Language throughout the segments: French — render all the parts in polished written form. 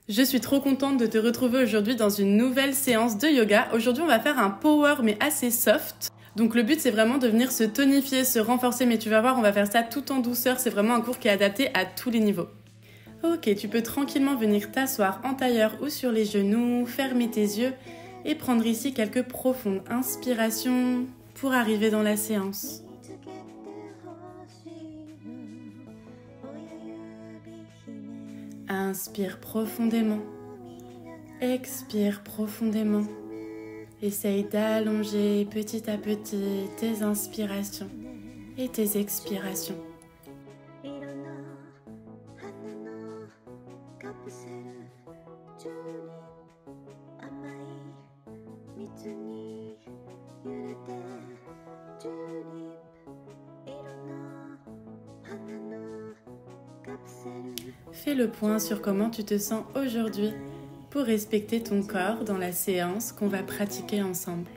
Je suis trop contente de te retrouver aujourd'hui dans une nouvelle séance de yoga. Aujourd'hui, on va faire un power mais assez soft. Donc le but, c'est vraiment de venir se tonifier, se renforcer, mais tu vas voir, on va faire ça tout en douceur. C'est vraiment un cours qui est adapté à tous les niveaux. Ok, tu peux tranquillement venir t'asseoir en tailleur ou sur les genoux, fermer tes yeux et prendre ici quelques profondes inspirations pour arriver dans la séance. Inspire profondément, expire profondément. Essaye d'allonger petit à petit tes inspirations et tes expirations. Fais le point sur comment tu te sens aujourd'hui pour respecter ton corps dans la séance qu'on va pratiquer ensemble.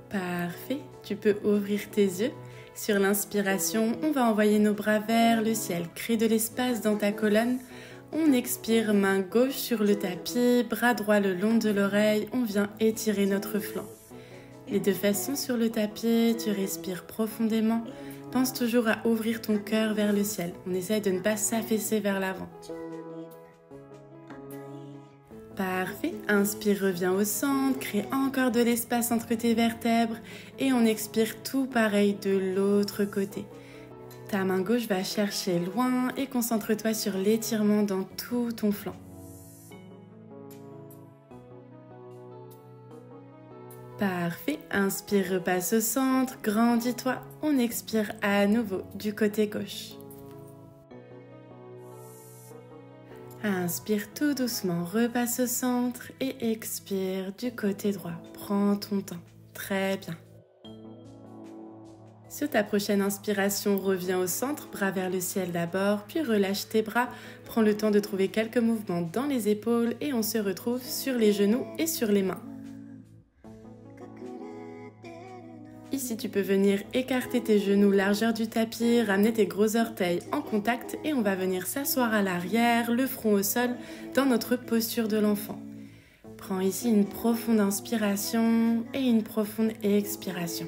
Parfait, tu peux ouvrir tes yeux. Sur l'inspiration, on va envoyer nos bras vers le ciel, crée de l'espace dans ta colonne. On expire, main gauche sur le tapis, bras droit le long de l'oreille, on vient étirer notre flanc. Les deux fesses sont sur le tapis, tu respires profondément. Pense toujours à ouvrir ton cœur vers le ciel. On essaye de ne pas s'affaisser vers l'avant. Parfait, inspire, reviens au centre, crée encore de l'espace entre tes vertèbres et on expire tout pareil de l'autre côté. Ta main gauche va chercher loin et concentre-toi sur l'étirement dans tout ton flanc. Parfait, inspire, repasse au centre, grandis-toi. On expire à nouveau du côté gauche. Inspire tout doucement, repasse au centre et expire du côté droit. Prends ton temps, très bien. Sur ta prochaine inspiration, reviens au centre, bras vers le ciel d'abord, puis relâche tes bras. Prends le temps de trouver quelques mouvements dans les épaules et on se retrouve sur les genoux et sur les mains. Ici, tu peux venir écarter tes genoux largeur du tapis, ramener tes gros orteils en contact et on va venir s'asseoir à l'arrière, le front au sol, dans notre posture de l'enfant. Prends ici une profonde inspiration et une profonde expiration.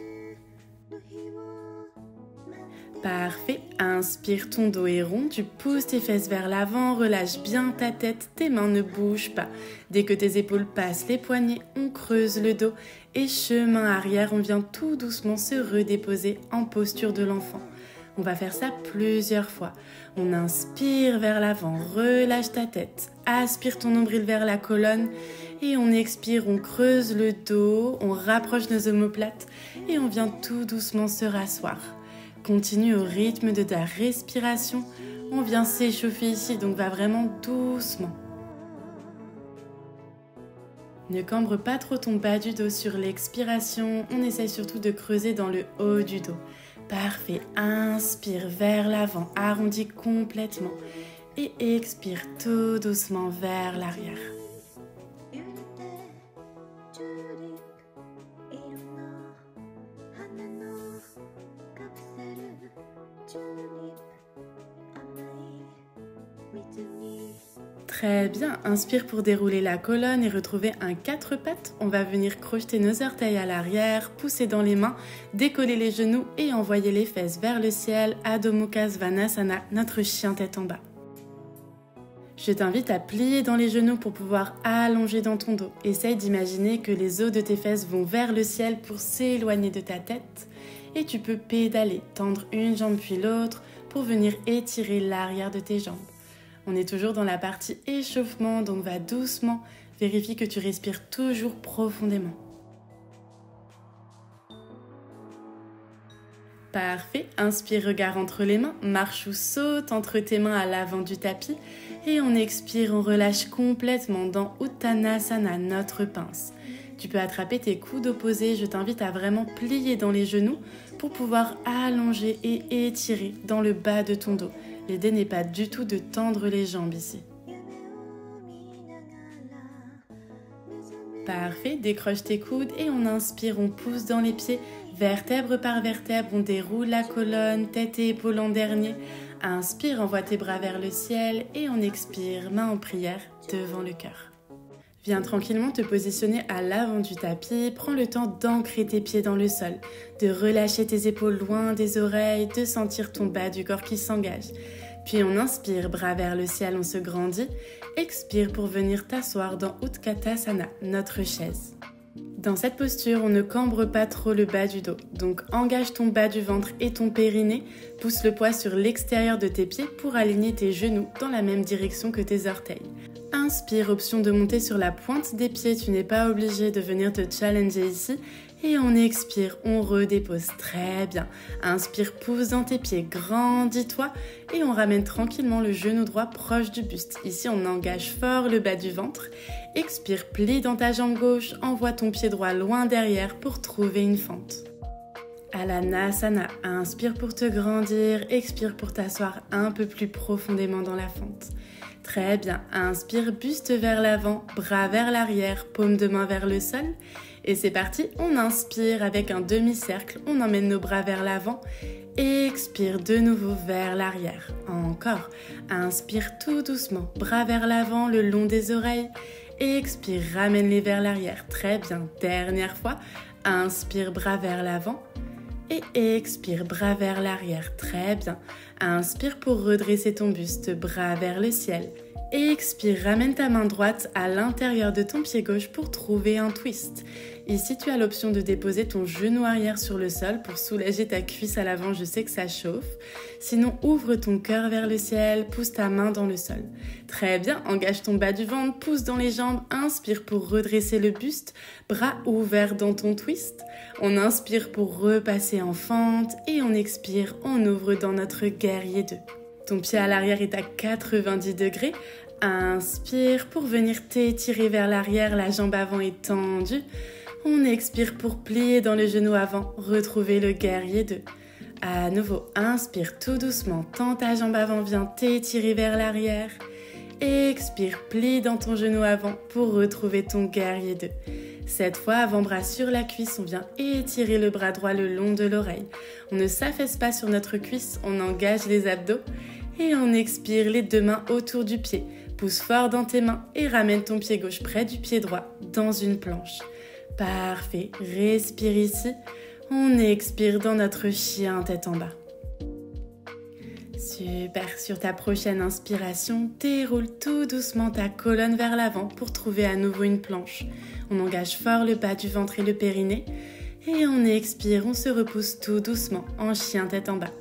Parfait, inspire, ton dos est rond, tu pousses tes fesses vers l'avant, relâche bien ta tête, tes mains ne bougent pas. Dès que tes épaules passent les poignets, on creuse le dos et chemin arrière, on vient tout doucement se redéposer en posture de l'enfant. On va faire ça plusieurs fois. On inspire vers l'avant, relâche ta tête, aspire ton nombril vers la colonne et on expire, on creuse le dos, on rapproche nos omoplates et on vient tout doucement se rasseoir. Continue au rythme de ta respiration. On vient s'échauffer ici, donc va vraiment doucement. Ne cambre pas trop ton bas du dos sur l'expiration. On essaye surtout de creuser dans le haut du dos. Parfait. Inspire vers l'avant, arrondis complètement. Et expire tout doucement vers l'arrière. Très bien, inspire pour dérouler la colonne et retrouver un 4 pattes. On va venir crocheter nos orteils à l'arrière, pousser dans les mains, décoller les genoux et envoyer les fesses vers le ciel. Adho Mukha Svanasana, notre chien tête en bas. Je t'invite à plier dans les genoux pour pouvoir allonger dans ton dos. Essaye d'imaginer que les os de tes fesses vont vers le ciel pour s'éloigner de ta tête. Et tu peux pédaler, tendre une jambe puis l'autre pour venir étirer l'arrière de tes jambes. On est toujours dans la partie échauffement, donc va doucement. Vérifie que tu respires toujours profondément. Parfait, inspire, regard entre les mains, marche ou saute entre tes mains à l'avant du tapis. Et on expire, on relâche complètement dans Uttanasana, notre pince. Tu peux attraper tes coudes opposés, je t'invite à vraiment plier dans les genoux pour pouvoir allonger et étirer dans le bas de ton dos. L'idée n'est pas du tout de tendre les jambes ici. Parfait, décroche tes coudes et on inspire, on pousse dans les pieds Vertèbre par vertèbre, on déroule la colonne, tête et épaules en dernier. Inspire, envoie tes bras vers le ciel et on expire, main en prière devant le cœur. Viens tranquillement te positionner à l'avant du tapis, prends le temps d'ancrer tes pieds dans le sol, de relâcher tes épaules loin des oreilles, de sentir ton bas du corps qui s'engage. Puis on inspire, bras vers le ciel, on se grandit. Expire pour venir t'asseoir dans Utkatasana, notre chaise. Dans cette posture, on ne cambre pas trop le bas du dos. Donc engage ton bas du ventre et ton périnée, pousse le poids sur l'extérieur de tes pieds pour aligner tes genoux dans la même direction que tes orteils. Inspire, option de monter sur la pointe des pieds, tu n'es pas obligé de venir te challenger ici. Et on expire, on redépose, très bien. Inspire, pousse dans tes pieds, grandis-toi et on ramène tranquillement le genou droit proche du buste. Ici, on engage fort le bas du ventre. Expire, plie dans ta jambe gauche, envoie ton pied droit loin derrière pour trouver une fente. Alanasana, inspire pour te grandir, expire pour t'asseoir un peu plus profondément dans la fente. Très bien, inspire, buste vers l'avant, bras vers l'arrière, paume de main vers le sol. Et c'est parti, on inspire avec un demi-cercle, on emmène nos bras vers l'avant. Expire de nouveau vers l'arrière. Encore, inspire tout doucement, bras vers l'avant, le long des oreilles. Expire, ramène-les vers l'arrière. Très bien, dernière fois, inspire, bras vers l'avant. Et expire, bras vers l'arrière. Très bien. Inspire pour redresser ton buste, bras vers le ciel. Expire, ramène ta main droite à l'intérieur de ton pied gauche pour trouver un twist. Ici, tu as l'option de déposer ton genou arrière sur le sol pour soulager ta cuisse à l'avant, je sais que ça chauffe. Sinon, ouvre ton cœur vers le ciel, pousse ta main dans le sol. Très bien, engage ton bas du ventre, pousse dans les jambes, inspire pour redresser le buste, bras ouverts dans ton twist. On inspire pour repasser en fente et on expire, on ouvre dans notre guerrier 2. Ton pied à l'arrière est à 90 degrés. Inspire pour venir t'étirer vers l'arrière, la jambe avant est tendue. On expire pour plier dans le genou avant, retrouver le guerrier 2. À nouveau, inspire tout doucement, tends ta jambe avant, viens t'étirer vers l'arrière. Expire, plie dans ton genou avant pour retrouver ton guerrier 2. Cette fois, avant-bras sur la cuisse, on vient étirer le bras droit le long de l'oreille. On ne s'affaisse pas sur notre cuisse, on engage les abdos. Et on expire les deux mains autour du pied. Pousse fort dans tes mains et ramène ton pied gauche près du pied droit dans une planche. Parfait, respire ici. On expire dans notre chien tête en bas. Super, sur ta prochaine inspiration, déroule tout doucement ta colonne vers l'avant pour trouver à nouveau une planche. On engage fort le bas du ventre et le périnée. Et on expire, on se repousse tout doucement en chien tête en bas.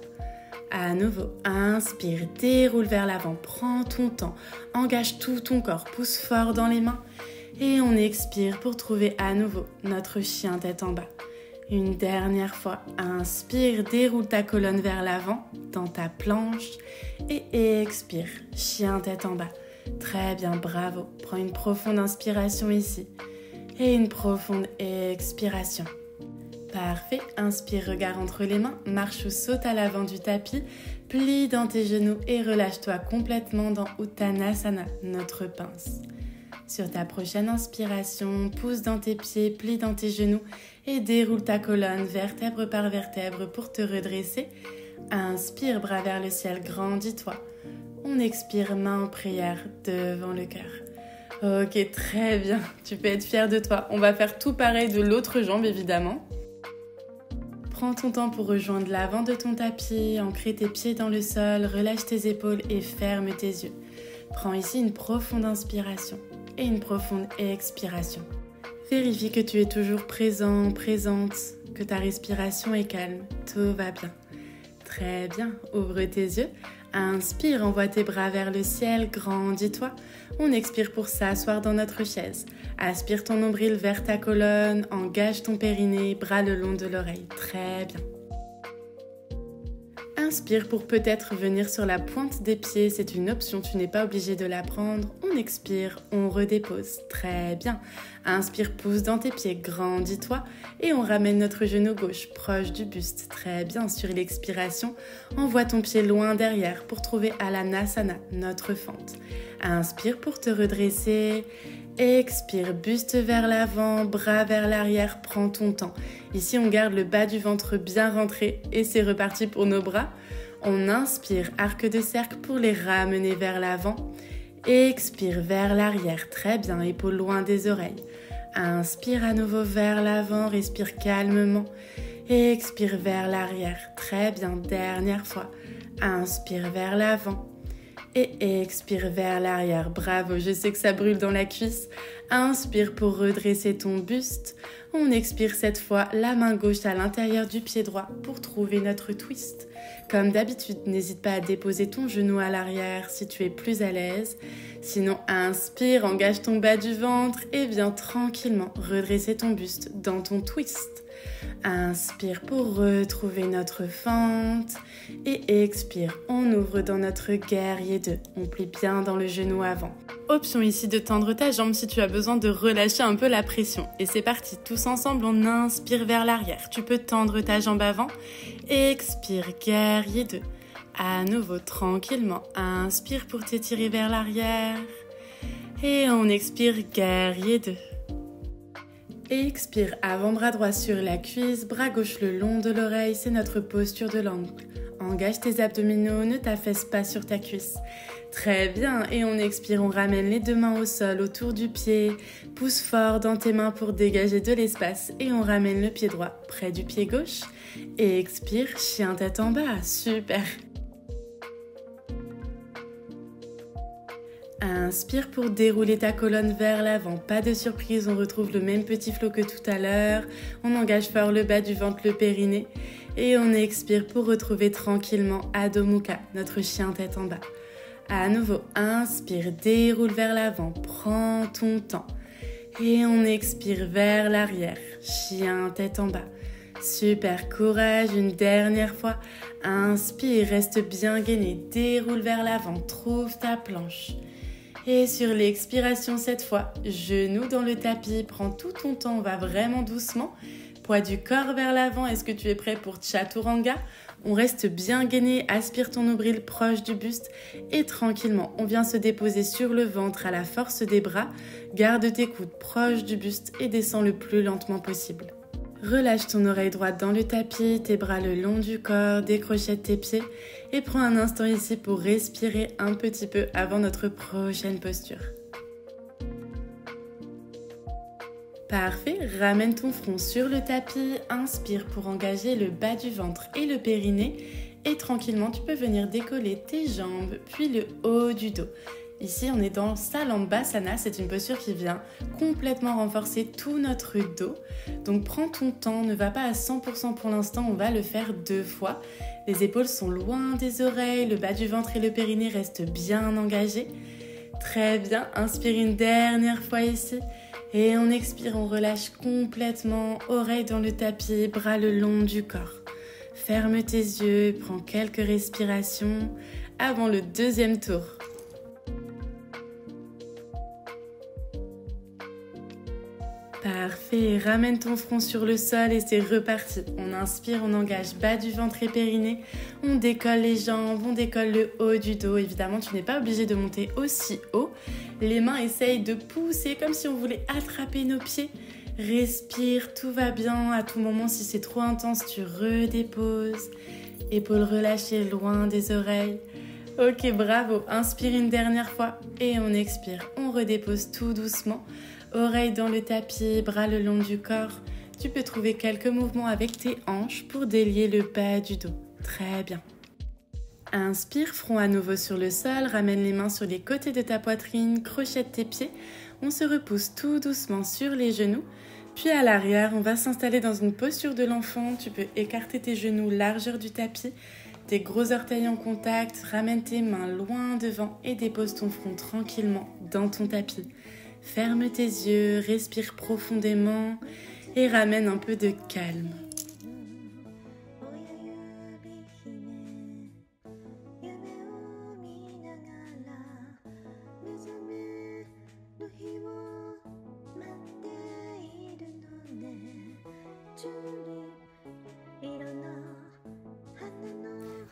À nouveau, inspire, déroule vers l'avant, prends ton temps, engage tout ton corps, pousse fort dans les mains. Et on expire pour trouver à nouveau notre chien tête en bas. Une dernière fois, inspire, déroule ta colonne vers l'avant dans ta planche et expire, chien tête en bas. Très bien, bravo. Prends une profonde inspiration ici et une profonde expiration. Parfait, inspire, regard entre les mains, marche ou saute à l'avant du tapis, plie dans tes genoux et relâche-toi complètement dans Uttanasana, notre pince. Sur ta prochaine inspiration, pousse dans tes pieds, plie dans tes genoux et déroule ta colonne vertèbre par vertèbre pour te redresser. Inspire, bras vers le ciel, grandis-toi. On expire, main en prière devant le cœur. Ok, très bien, tu peux être fier de toi. On va faire tout pareil de l'autre jambe évidemment. Prends ton temps pour rejoindre l'avant de ton tapis, ancrer tes pieds dans le sol, relâche tes épaules et ferme tes yeux. Prends ici une profonde inspiration et une profonde expiration. Vérifie que tu es toujours présent, présente, que ta respiration est calme, tout va bien. Très bien, ouvre tes yeux, inspire, envoie tes bras vers le ciel, grandis-toi. On expire pour s'asseoir dans notre chaise. Aspire ton nombril vers ta colonne, engage ton périnée, bras le long de l'oreille. Très bien. Inspire pour peut-être venir sur la pointe des pieds, c'est une option, tu n'es pas obligé de la prendre. On expire, on redépose. Très bien. Inspire, pousse dans tes pieds, grandis-toi et on ramène notre genou gauche proche du buste. Très bien, sur l'expiration, envoie ton pied loin derrière pour trouver Alanasana, notre fente. Inspire pour te redresser. Expire, buste vers l'avant, bras vers l'arrière, prends ton temps. Ici, on garde le bas du ventre bien rentré et c'est reparti pour nos bras. On inspire, arc de cercle pour les ramener vers l'avant. Expire vers l'arrière, très bien, épaules loin des oreilles. Inspire à nouveau vers l'avant, respire calmement. Expire vers l'arrière, très bien, dernière fois. Inspire vers l'avant. Et expire vers l'arrière. Bravo, je sais que ça brûle dans la cuisse. Inspire pour redresser ton buste. On expire cette fois la main gauche à l'intérieur du pied droit pour trouver notre twist. Comme d'habitude, n'hésite pas à déposer ton genou à l'arrière si tu es plus à l'aise. Sinon, inspire, engage ton bas du ventre et viens tranquillement redresser ton buste dans ton twist. Inspire pour retrouver notre fente et expire, on ouvre dans notre guerrier 2, on plie bien dans le genou avant. Option ici de tendre ta jambe si tu as besoin de relâcher un peu la pression. Et c'est parti, tous ensemble on inspire vers l'arrière, tu peux tendre ta jambe avant, expire, guerrier 2. À nouveau tranquillement, inspire pour t'étirer vers l'arrière et on expire, guerrier 2. Expire, avant-bras droit sur la cuisse, bras gauche le long de l'oreille, c'est notre posture de l'angle. Engage tes abdominaux, ne t'affaisse pas sur ta cuisse. Très bien, et on expire, on ramène les deux mains au sol, autour du pied. Pousse fort dans tes mains pour dégager de l'espace et on ramène le pied droit près du pied gauche. Et expire, chien tête en bas, super. Inspire pour dérouler ta colonne vers l'avant. Pas de surprise, on retrouve le même petit flot que tout à l'heure. On engage fort le bas du ventre, le périnée. Et on expire pour retrouver tranquillement Adho Mukha, notre chien tête en bas. À nouveau, inspire, déroule vers l'avant, prends ton temps. Et on expire vers l'arrière, chien tête en bas. Super, courage, une dernière fois. Inspire, reste bien gainé, déroule vers l'avant, trouve ta planche. Et sur l'expiration cette fois, genoux dans le tapis, prends tout ton temps, on va vraiment doucement. Poids du corps vers l'avant, est-ce que tu es prêt pour Chaturanga? On reste bien gainé, aspire ton nombril proche du buste et tranquillement, on vient se déposer sur le ventre à la force des bras. Garde tes coudes proches du buste et descends le plus lentement possible. Relâche ton oreille droite dans le tapis, tes bras le long du corps, décrochette tes pieds et prends un instant ici pour respirer un petit peu avant notre prochaine posture. Parfait, ramène ton front sur le tapis, inspire pour engager le bas du ventre et le périnée et tranquillement tu peux venir décoller tes jambes puis le haut du dos. Ici, on est dans Salambhasana, c'est une posture qui vient complètement renforcer tout notre dos. Donc prends ton temps, ne va pas à 100% pour l'instant, on va le faire 2 fois. Les épaules sont loin des oreilles, le bas du ventre et le périnée restent bien engagés. Très bien, inspire une dernière fois ici. Et on expire, on relâche complètement, oreilles dans le tapis, bras le long du corps. Ferme tes yeux, prends quelques respirations avant le deuxième tour. Parfait, ramène ton front sur le sol et c'est reparti. On inspire, on engage bas du ventre et périnée, on décolle les jambes, on décolle le haut du dos. Évidemment, tu n'es pas obligé de monter aussi haut. Les mains essayent de pousser comme si on voulait attraper nos pieds. Respire, tout va bien. À tout moment, si c'est trop intense, tu redéposes. Épaules relâchées loin des oreilles. Ok, bravo. Inspire une dernière fois et on expire. On redépose tout doucement. Oreilles dans le tapis, bras le long du corps. Tu peux trouver quelques mouvements avec tes hanches pour délier le bas du dos. Très bien. Inspire, front à nouveau sur le sol, ramène les mains sur les côtés de ta poitrine, crochette tes pieds. On se repousse tout doucement sur les genoux. Puis à l'arrière, on va s'installer dans une posture de l'enfant. Tu peux écarter tes genoux largeur du tapis, tes gros orteils en contact, ramène tes mains loin devant et dépose ton front tranquillement dans ton tapis. Ferme tes yeux, respire profondément et ramène un peu de calme.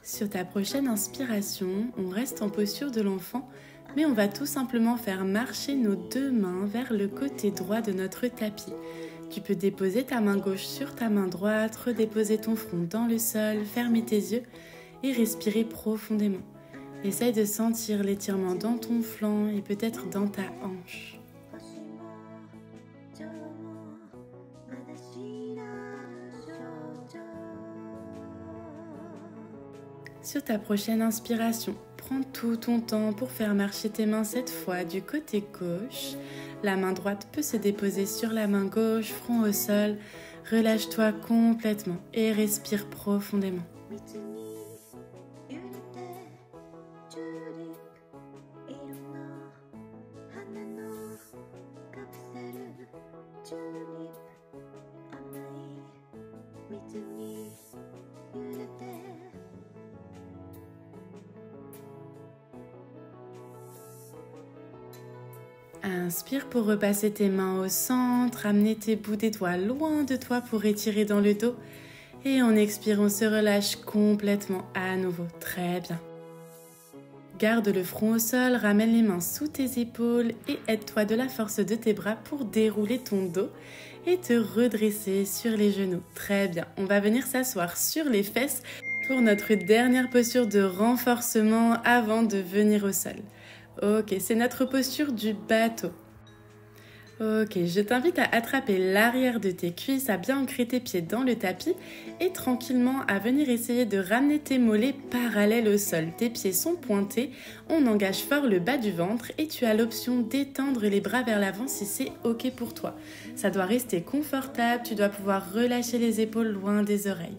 Sur ta prochaine inspiration, on reste en posture de l'enfant, mais on va tout simplement faire marcher nos deux mains vers le côté droit de notre tapis. Tu peux déposer ta main gauche sur ta main droite, redéposer ton front dans le sol, fermer tes yeux et respirer profondément. Essaye de sentir l'étirement dans ton flanc et peut-être dans ta hanche. Sur ta prochaine inspiration, prends tout ton temps pour faire marcher tes mains cette fois du côté gauche. La main droite peut se déposer sur la main gauche, front au sol. Relâche-toi complètement et respire profondément. Inspire pour repasser tes mains au centre, amener tes bouts des doigts loin de toi pour étirer dans le dos. Et en expirant, on se relâche complètement à nouveau. Très bien. Garde le front au sol, ramène les mains sous tes épaules et aide-toi de la force de tes bras pour dérouler ton dos et te redresser sur les genoux. Très bien. On va venir s'asseoir sur les fesses pour notre dernière posture de renforcement avant de venir au sol. Ok, c'est notre posture du bateau. Ok, je t'invite à attraper l'arrière de tes cuisses, à bien ancrer tes pieds dans le tapis et tranquillement à venir essayer de ramener tes mollets parallèles au sol. Tes pieds sont pointés, on engage fort le bas du ventre et tu as l'option d'étendre les bras vers l'avant si c'est ok pour toi. Ça doit rester confortable, tu dois pouvoir relâcher les épaules loin des oreilles.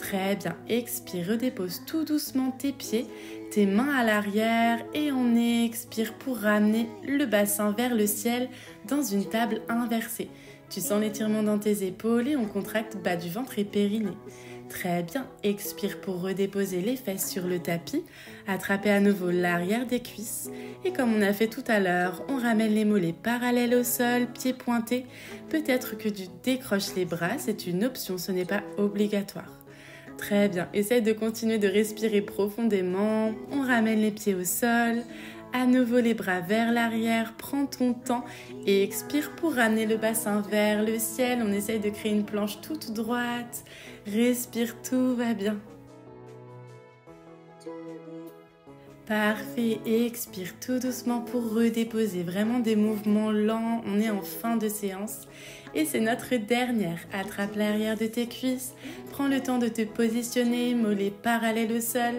Très bien, expire, redépose tout doucement tes pieds, tes mains à l'arrière et on expire pour ramener le bassin vers le ciel dans une table inversée. Tu sens l'étirement dans tes épaules et on contracte bas du ventre et périnée. Très bien, expire pour redéposer les fesses sur le tapis, attraper à nouveau l'arrière des cuisses et comme on a fait tout à l'heure, on ramène les mollets parallèles au sol, pieds pointés. Peut-être que tu décroches les bras, c'est une option, ce n'est pas obligatoire. Très bien, essaye de continuer de respirer profondément, on ramène les pieds au sol, à nouveau les bras vers l'arrière, prends ton temps et expire pour ramener le bassin vers le ciel, on essaye de créer une planche toute droite, respire, tout va bien. Parfait, et expire tout doucement pour redéposer, vraiment des mouvements lents, on est en fin de séance. Et c'est notre dernière, attrape l'arrière de tes cuisses, prends le temps de te positionner, mollets parallèles au sol,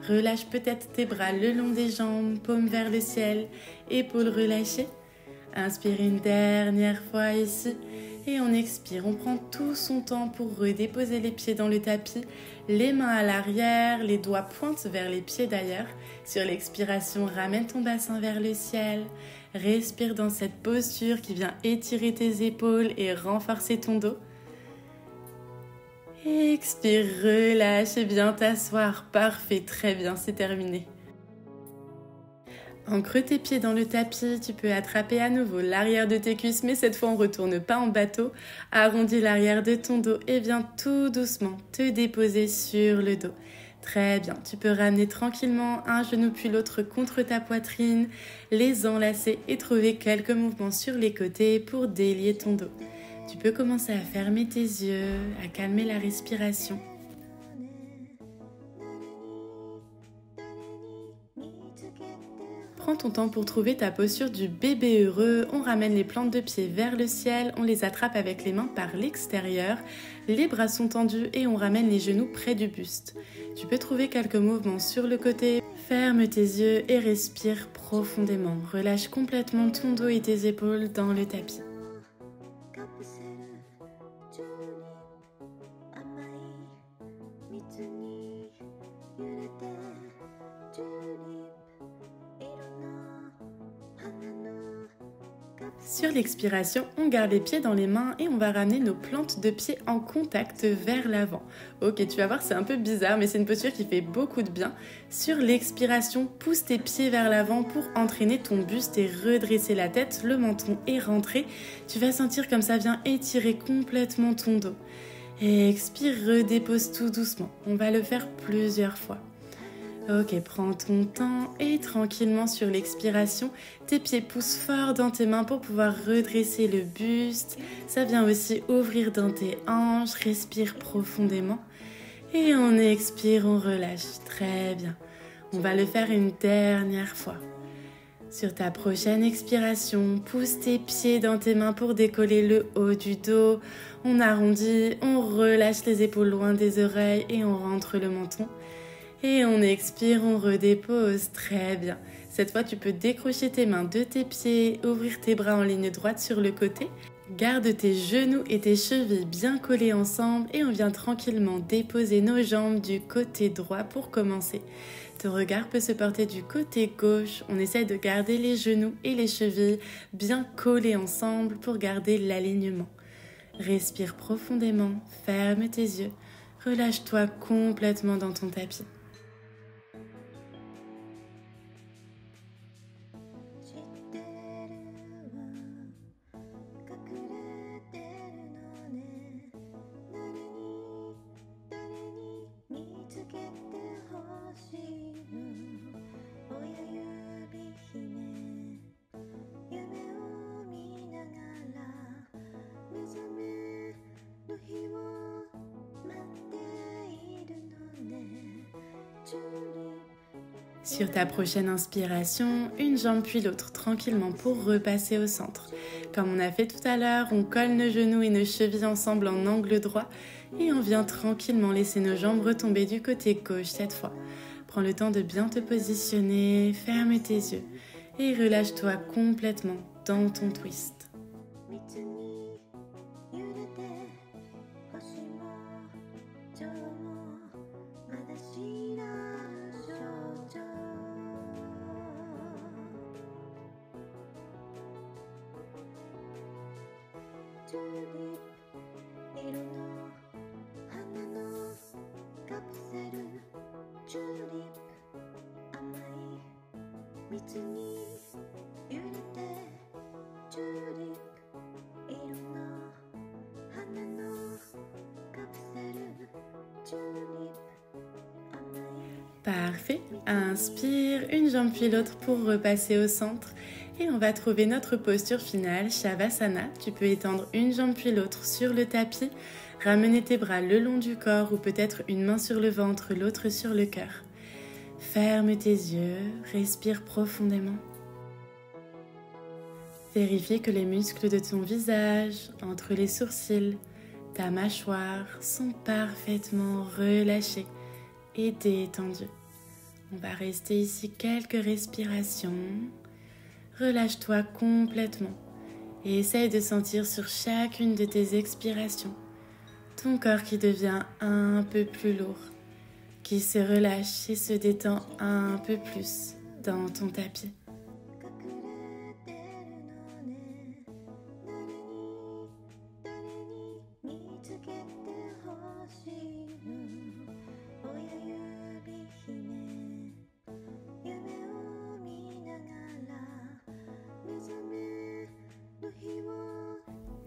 relâche peut-être tes bras le long des jambes, paumes vers le ciel, épaules relâchées. Inspire une dernière fois ici et on expire, on prend tout son temps pour redéposer les pieds dans le tapis, les mains à l'arrière, les doigts pointent vers les pieds d'ailleurs. Sur l'expiration, ramène ton bassin vers le ciel, respire dans cette posture qui vient étirer tes épaules et renforcer ton dos. Expire, relâche et bien t'asseoir, parfait, très bien, c'est terminé. Ancre tes pieds dans le tapis, tu peux attraper à nouveau l'arrière de tes cuisses, mais cette fois on ne retourne pas en bateau. Arrondis l'arrière de ton dos et viens tout doucement te déposer sur le dos. Très bien, tu peux ramener tranquillement un genou puis l'autre contre ta poitrine, les enlacer et trouver quelques mouvements sur les côtés pour délier ton dos. Tu peux commencer à fermer tes yeux, à calmer la respiration. Prends ton temps pour trouver ta posture du bébé heureux. On ramène les plantes de pied vers le ciel, on les attrape avec les mains par l'extérieur. Les bras sont tendus et on ramène les genoux près du buste. Tu peux trouver quelques mouvements sur le côté. Ferme tes yeux et respire profondément. Relâche complètement ton dos et tes épaules dans le tapis. Sur l'expiration, on garde les pieds dans les mains et on va ramener nos plantes de pied en contact vers l'avant. Ok, tu vas voir, c'est un peu bizarre, mais c'est une posture qui fait beaucoup de bien. Sur l'expiration, pousse tes pieds vers l'avant pour entraîner ton buste et redresser la tête, le menton est rentré. Tu vas sentir comme ça vient étirer complètement ton dos. Et expire, redépose tout doucement. On va le faire plusieurs fois. Ok, prends ton temps et tranquillement sur l'expiration, tes pieds poussent fort dans tes mains pour pouvoir redresser le buste. Ça vient aussi ouvrir dans tes hanches, respire profondément. Et on expire, on relâche. Très bien. On va le faire une dernière fois. Sur ta prochaine expiration, pousse tes pieds dans tes mains pour décoller le haut du dos. On arrondit, on relâche les épaules loin des oreilles et on rentre le menton. Et on expire, on redépose. Très bien. Cette fois, tu peux décrocher tes mains de tes pieds, ouvrir tes bras en ligne droite sur le côté. Garde tes genoux et tes chevilles bien collés ensemble et on vient tranquillement déposer nos jambes du côté droit pour commencer. Ton regard peut se porter du côté gauche. On essaie de garder les genoux et les chevilles bien collés ensemble pour garder l'alignement. Respire profondément, ferme tes yeux, relâche-toi complètement dans ton tapis. Sur ta prochaine inspiration, une jambe puis l'autre tranquillement pour repasser au centre. Comme on a fait tout à l'heure, on colle nos genoux et nos chevilles ensemble en angle droit et on vient tranquillement laisser nos jambes retomber du côté gauche cette fois. Prends le temps de bien te positionner, ferme tes yeux et relâche-toi complètement dans ton twist. Parfait, inspire, une jambe puis l'autre pour repasser au centre et on va trouver notre posture finale, Shavasana. Tu peux étendre une jambe puis l'autre sur le tapis, ramener tes bras le long du corps ou peut-être une main sur le ventre, l'autre sur le cœur. Ferme tes yeux, respire profondément. Vérifie que les muscles de ton visage, entre les sourcils, ta mâchoire sont parfaitement relâchés et détendus. On va rester ici quelques respirations. Relâche-toi complètement et essaye de sentir sur chacune de tes expirations ton corps qui devient un peu plus lourd, qui se relâche et se détend un peu plus dans ton tapis.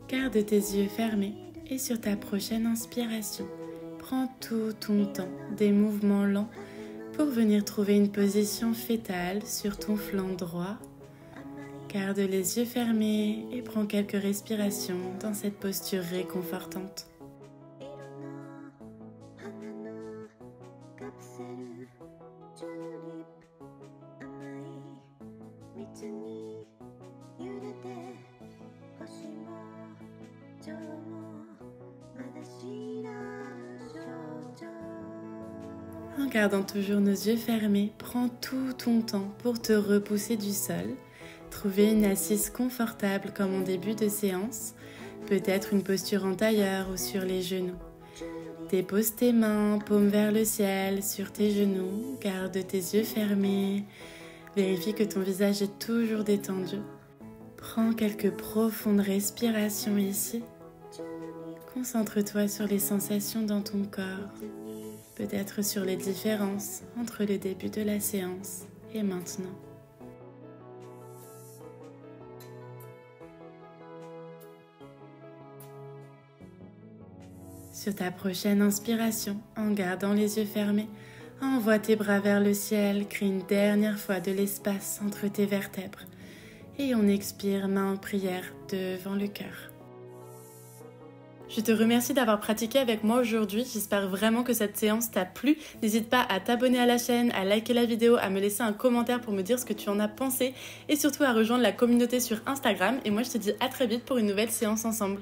Garde tes yeux fermés et sur ta prochaine inspiration, prends tout ton temps, des mouvements lents pour venir trouver une position fétale sur ton flanc droit. Garde les yeux fermés et prends quelques respirations dans cette posture réconfortante. En gardant toujours nos yeux fermés, prends tout ton temps pour te repousser du sol. Trouver une assise confortable comme en début de séance, peut-être une posture en tailleur ou sur les genoux. Dépose tes mains, paumes vers le ciel, sur tes genoux, garde tes yeux fermés. Vérifie que ton visage est toujours détendu. Prends quelques profondes respirations ici. Concentre-toi sur les sensations dans ton corps, peut-être sur les différences entre le début de la séance et maintenant. Sur ta prochaine inspiration, en gardant les yeux fermés, Envoie tes bras vers le ciel, crée une dernière fois de l'espace entre tes vertèbres. Et on expire, main en prière devant le cœur. Je te remercie d'avoir pratiqué avec moi aujourd'hui, j'espère vraiment que cette séance t'a plu. N'hésite pas à t'abonner à la chaîne, à liker la vidéo, à me laisser un commentaire pour me dire ce que tu en as pensé et surtout à rejoindre la communauté sur Instagram. Et moi je te dis à très vite pour une nouvelle séance ensemble.